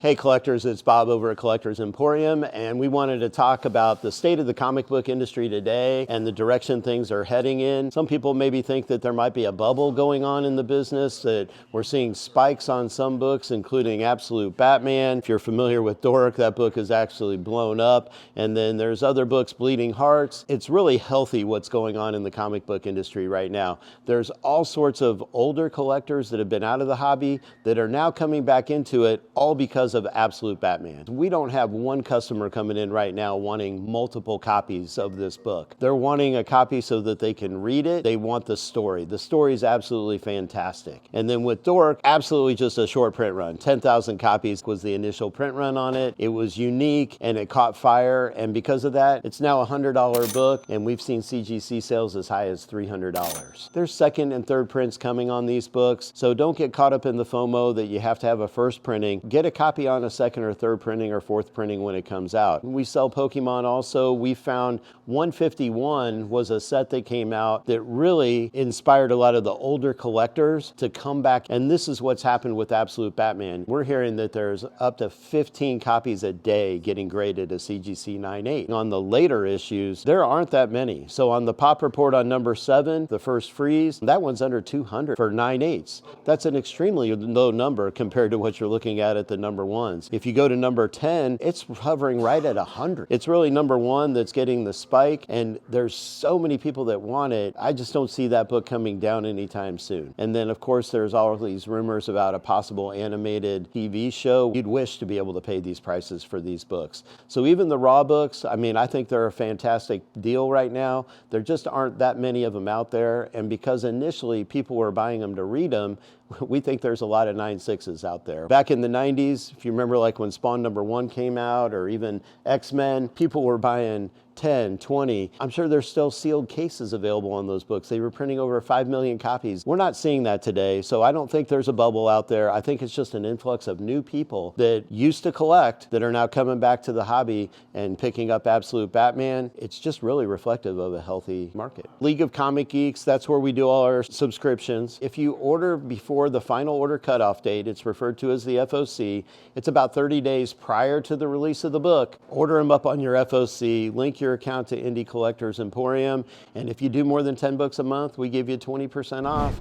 Hey collectors, it's Bob over at Collectors Emporium, and we wanted to talk about the state of the comic book industry today and the direction things are heading in. Some people maybe think that there might be a bubble going on in the business, that we're seeing spikes on some books, including Absolute Batman. If you're familiar with Dork, that book is actually blown up. And then there's other books, Bleeding Hearts. It's really healthy what's going on in the comic book industry right now. There's all sorts of older collectors that have been out of the hobby that are now coming back into it, all because of Absolute Batman. We don't have one customer coming in right now wanting multiple copies of this book. They're wanting a copy so that they can read it. They want the story. The story is absolutely fantastic. And then with Dork, absolutely just a short print run. 10,000 copies was the initial print run on it. It was unique and it caught fire. And because of that, it's now a $100 book, and we've seen CGC sales as high as $300. There's second and third prints coming on these books, so don't get caught up in the FOMO that you have to have a first printing. Get a copy on a second or third printing or fourth printing when it comes out. We sell Pokemon also. We found 151 was a set that came out that really inspired a lot of the older collectors to come back, and this is what's happened with Absolute Batman. We're hearing that there's up to 15 copies a day getting graded as CGC 9.8. On the later issues, there aren't that many. So on the Pop Report on number 7, the first freeze, that one's under 200 for 9.8s. That's an extremely low number compared to what you're looking at the number ones. If you go to number 10, it's hovering right at 100. It's really number 1 that's getting the spike, and there's so many people that want it. I just don't see that book coming down anytime soon. And then of course there's all these rumors about a possible animated TV show. You'd wish to be able to pay these prices for these books. So even the raw books, I mean, I think they're a fantastic deal right now. There just aren't that many of them out there, and because initially people were buying them to read them, we think there's a lot of 9.6s out there. Back in the 90s, if you remember, like when Spawn number 1 came out, or even X-Men, people were buying 10, 20. I'm sure there's still sealed cases available on those books. They were printing over 5 million copies. We're not seeing that today, so I don't think there's a bubble out there. I think it's just an influx of new people that used to collect that are now coming back to the hobby and picking up Absolute Batman. It's just really reflective of a healthy market. League of Comic Geeks, that's where we do all our subscriptions. If you order before the final order cutoff date, it's referred to as the FOC. It's about 30 days prior to the release of the book. Order them up on your FOC, link your account to Indie Collectors Emporium, and if you do more than 10 books a month, we give you 20% off.